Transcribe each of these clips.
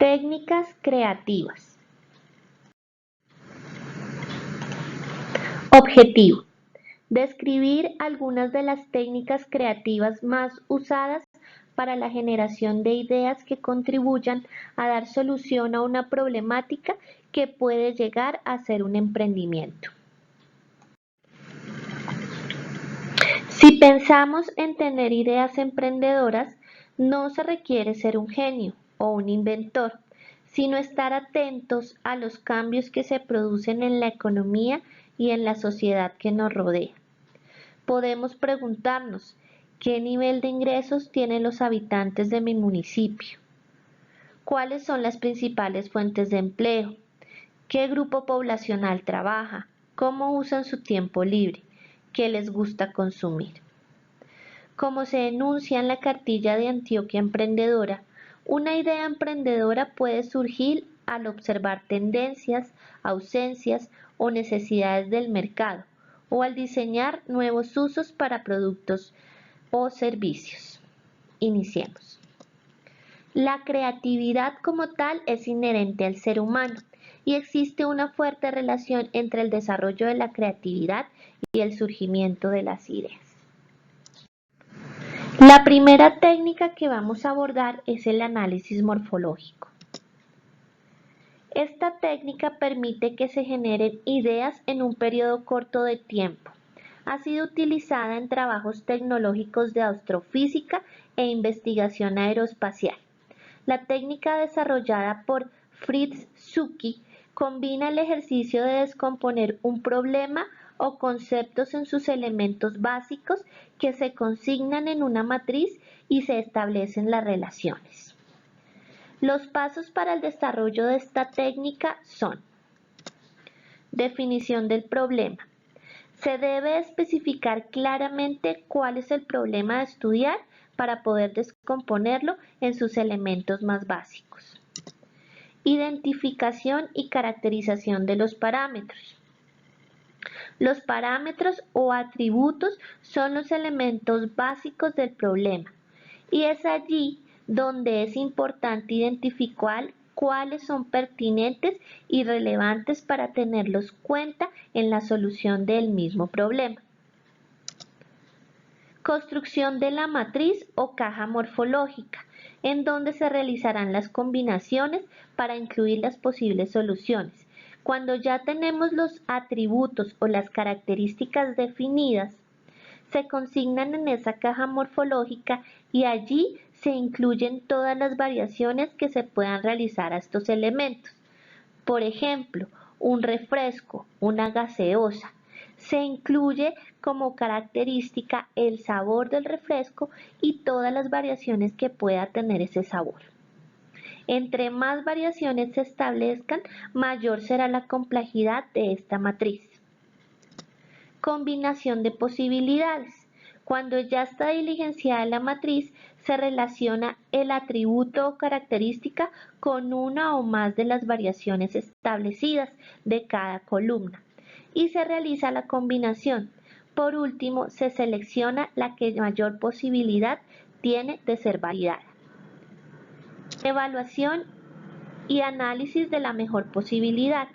Técnicas creativas. Objetivo: describir algunas de las técnicas creativas más usadas para la generación de ideas que contribuyan a dar solución a una problemática que puede llegar a ser un emprendimiento. Si pensamos en tener ideas emprendedoras, no se requiere ser un genio o un inventor, sino estar atentos a los cambios que se producen en la economía y en la sociedad que nos rodea. Podemos preguntarnos, ¿qué nivel de ingresos tienen los habitantes de mi municipio? ¿Cuáles son las principales fuentes de empleo? ¿Qué grupo poblacional trabaja? ¿Cómo usan su tiempo libre? ¿Qué les gusta consumir? Como se enuncia en la cartilla de Antioquia Emprendedora, una idea emprendedora puede surgir al observar tendencias, ausencias o necesidades del mercado, o al diseñar nuevos usos para productos o servicios. Iniciemos. La creatividad como tal es inherente al ser humano y existe una fuerte relación entre el desarrollo de la creatividad y el surgimiento de las ideas. La primera técnica que vamos a abordar es el análisis morfológico. Esta técnica permite que se generen ideas en un periodo corto de tiempo. Ha sido utilizada en trabajos tecnológicos de astrofísica e investigación aeroespacial. La técnica desarrollada por Fritz Zwicky combina el ejercicio de descomponer un problema o conceptos en sus elementos básicos que se consignan en una matriz y se establecen las relaciones. Los pasos para el desarrollo de esta técnica son: definición del problema. Se debe especificar claramente cuál es el problema a estudiar para poder descomponerlo en sus elementos más básicos. Identificación y caracterización de los parámetros. Los parámetros o atributos son los elementos básicos del problema y es allí donde es importante identificar cuáles son pertinentes y relevantes para tenerlos en cuenta en la solución del mismo problema. Construcción de la matriz o caja morfológica, en donde se realizarán las combinaciones para incluir las posibles soluciones. Cuando ya tenemos los atributos o las características definidas, se consignan en esa caja morfológica y allí se incluyen todas las variaciones que se puedan realizar a estos elementos. Por ejemplo, un refresco, una gaseosa. Se incluye como característica el sabor del refresco y todas las variaciones que pueda tener ese sabor. Entre más variaciones se establezcan, mayor será la complejidad de esta matriz. Combinación de posibilidades. Cuando ya está diligenciada la matriz, se relaciona el atributo o característica con una o más de las variaciones establecidas de cada columna y se realiza la combinación. Por último, se selecciona la que mayor posibilidad tiene de ser validada. Evaluación y análisis de la mejor posibilidad.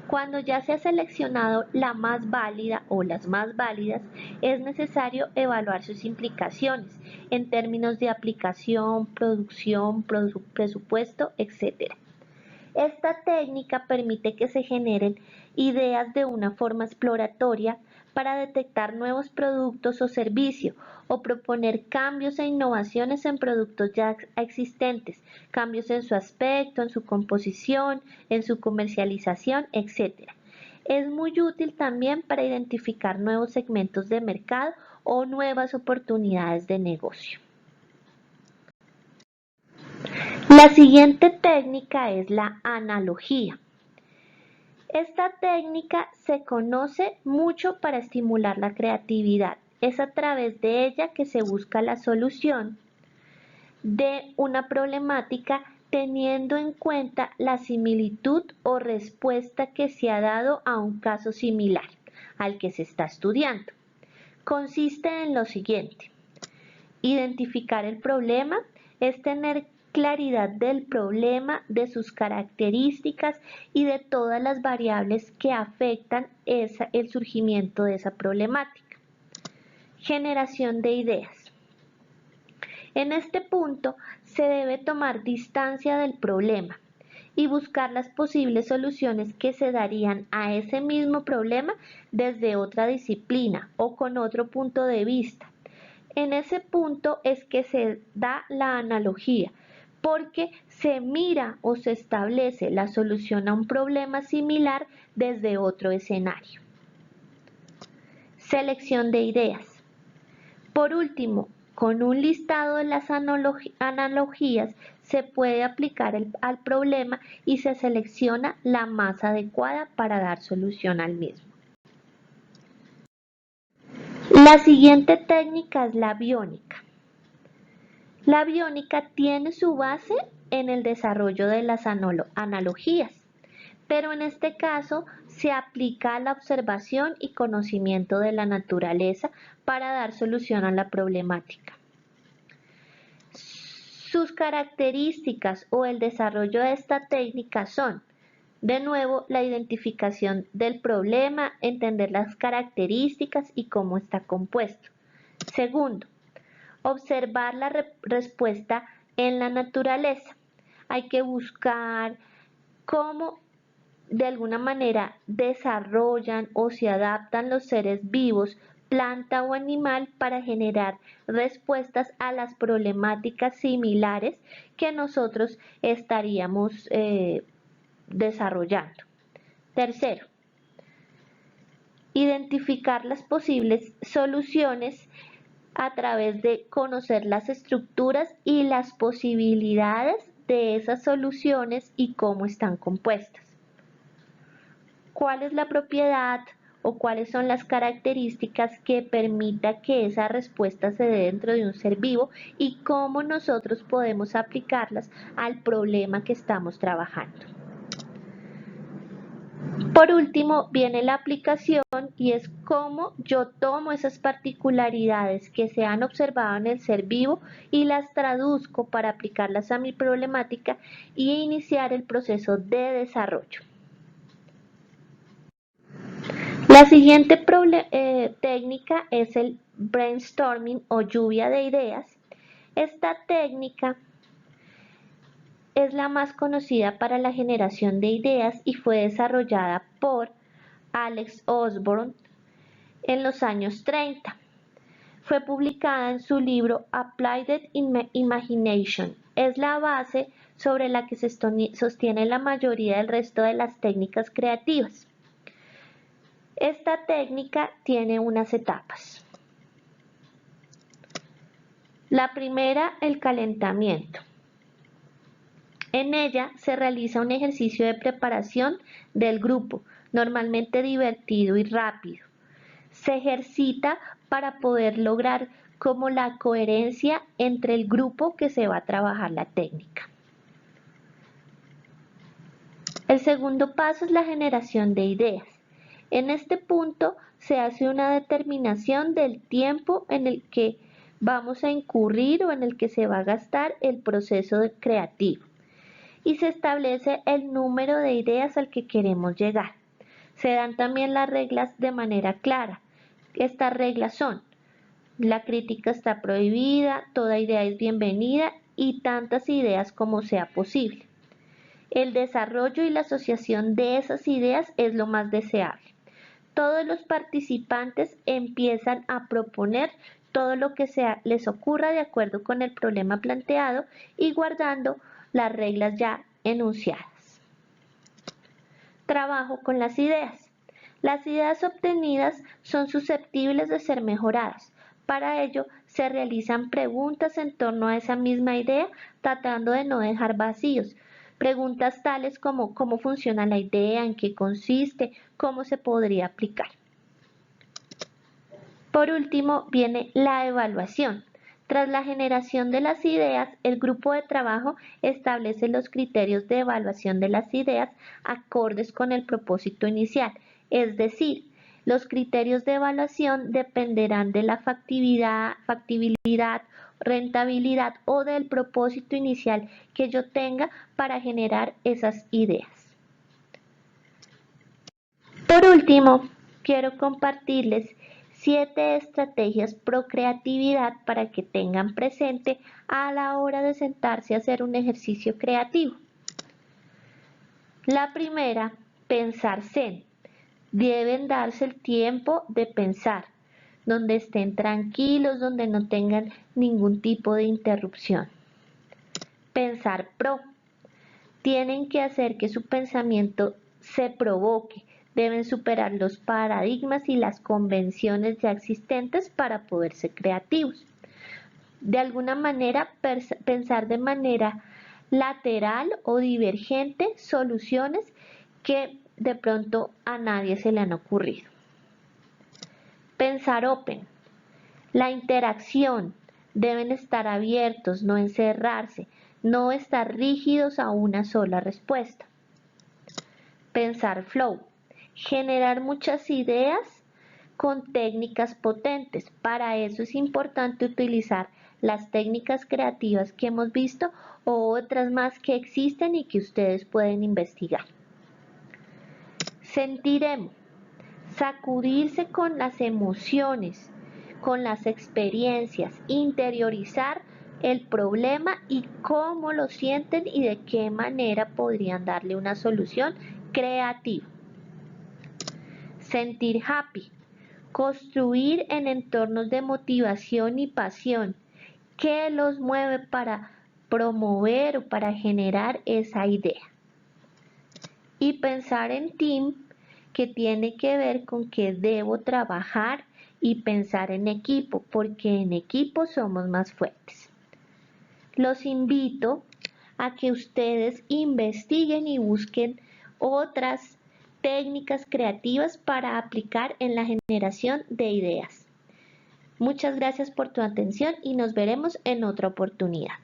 Cuando ya se ha seleccionado la más válida o las más válidas, es necesario evaluar sus implicaciones en términos de aplicación, producción, presupuesto, etc. Esta técnica permite que se generen ideas de una forma exploratoria para detectar nuevos productos o servicios o proponer cambios e innovaciones en productos ya existentes, cambios en su aspecto, en su composición, en su comercialización, etc. Es muy útil también para identificar nuevos segmentos de mercado o nuevas oportunidades de negocio. La siguiente técnica es la analogía. Esta técnica se conoce mucho para estimular la creatividad. Es a través de ella que se busca la solución de una problemática teniendo en cuenta la similitud o respuesta que se ha dado a un caso similar al que se está estudiando. Consiste en lo siguiente: identificar el problema es tener claridad del problema, de sus características y de todas las variables que afectan el surgimiento de esa problemática. Generación de ideas. En este punto se debe tomar distancia del problema y buscar las posibles soluciones que se darían a ese mismo problema desde otra disciplina o con otro punto de vista. En ese punto es que se da la analogía, porque se mira o se establece la solución a un problema similar desde otro escenario. Selección de ideas. Por último, con un listado de las analogías se puede aplicar al problema y se selecciona la más adecuada para dar solución al mismo. La siguiente técnica es la biónica. La biónica tiene su base en el desarrollo de las analogías, pero en este caso se aplica a la observación y conocimiento de la naturaleza para dar solución a la problemática. Sus características o el desarrollo de esta técnica son, de nuevo, la identificación del problema, entender las características y cómo está compuesto. Segundo, observar la respuesta en la naturaleza. Hay que buscar cómo de alguna manera desarrollan o se adaptan los seres vivos, planta o animal, para generar respuestas a las problemáticas similares que nosotros estaríamos desarrollando. Tercero, identificar las posibles soluciones a través de conocer las estructuras y las posibilidades de esas soluciones y cómo están compuestas. ¿Cuál es la propiedad o cuáles son las características que permita que esa respuesta se dé dentro de un ser vivo y cómo nosotros podemos aplicarlas al problema que estamos trabajando? Por último, viene la aplicación y es cómo yo tomo esas particularidades que se han observado en el ser vivo y las traduzco para aplicarlas a mi problemática y iniciar el proceso de desarrollo. La siguiente técnica es el brainstorming o lluvia de ideas. Esta técnica es la más conocida para la generación de ideas y fue desarrollada por Alex Osborne en los años 30. Fue publicada en su libro Applied Imagination. Es la base sobre la que se sostiene la mayoría del resto de las técnicas creativas. Esta técnica tiene unas etapas. La primera, el calentamiento. En ella se realiza un ejercicio de preparación del grupo, normalmente divertido y rápido. Se ejercita para poder lograr como la coherencia entre el grupo que se va a trabajar la técnica. El segundo paso es la generación de ideas. En este punto se hace una determinación del tiempo en el que vamos a incurrir o en el que se va a gastar el proceso creativo. Y se establece el número de ideas al que queremos llegar. Se dan también las reglas de manera clara. Estas reglas son: la crítica está prohibida, toda idea es bienvenida y tantas ideas como sea posible. El desarrollo y la asociación de esas ideas es lo más deseable. Todos los participantes empiezan a proponer todo lo que les ocurra de acuerdo con el problema planteado y guardando las reglas ya enunciadas. Trabajo con las ideas. Las ideas obtenidas son susceptibles de ser mejoradas. Para ello se realizan preguntas en torno a esa misma idea, tratando de no dejar vacíos. Preguntas tales como cómo funciona la idea, en qué consiste, cómo se podría aplicar. Por último viene la evaluación. Tras la generación de las ideas, el grupo de trabajo establece los criterios de evaluación de las ideas acordes con el propósito inicial, es decir, los criterios de evaluación dependerán de la factibilidad rentabilidad o del propósito inicial que yo tenga para generar esas ideas. Por último, quiero compartirles 7 estrategias pro creatividad para que tengan presente a la hora de sentarse a hacer un ejercicio creativo. La primera, pensar zen. Deben darse el tiempo de pensar, donde estén tranquilos, donde no tengan ningún tipo de interrupción. Pensar pro. Tienen que hacer que su pensamiento se provoque. Deben superar los paradigmas y las convenciones ya existentes para poder ser creativos. De alguna manera, pensar de manera lateral o divergente soluciones que de pronto a nadie se le han ocurrido. Pensar open. La interacción. Deben estar abiertos, no encerrarse, no estar rígidos a una sola respuesta. Pensar flow. Generar muchas ideas con técnicas potentes. Para eso es importante utilizar las técnicas creativas que hemos visto o otras más que existen y que ustedes pueden investigar. Sentiremos. Sacudirse con las emociones, con las experiencias, interiorizar el problema y cómo lo sienten y de qué manera podrían darle una solución creativa. Sentir happy. Construir en entornos de motivación y pasión. ¿Qué los mueve para promover o para generar esa idea? Y pensar en team, que tiene que ver con que debo trabajar y pensar en equipo, porque en equipo somos más fuertes. Los invito a que ustedes investiguen y busquen otras técnicas creativas para aplicar en la generación de ideas. Muchas gracias por tu atención y nos veremos en otra oportunidad.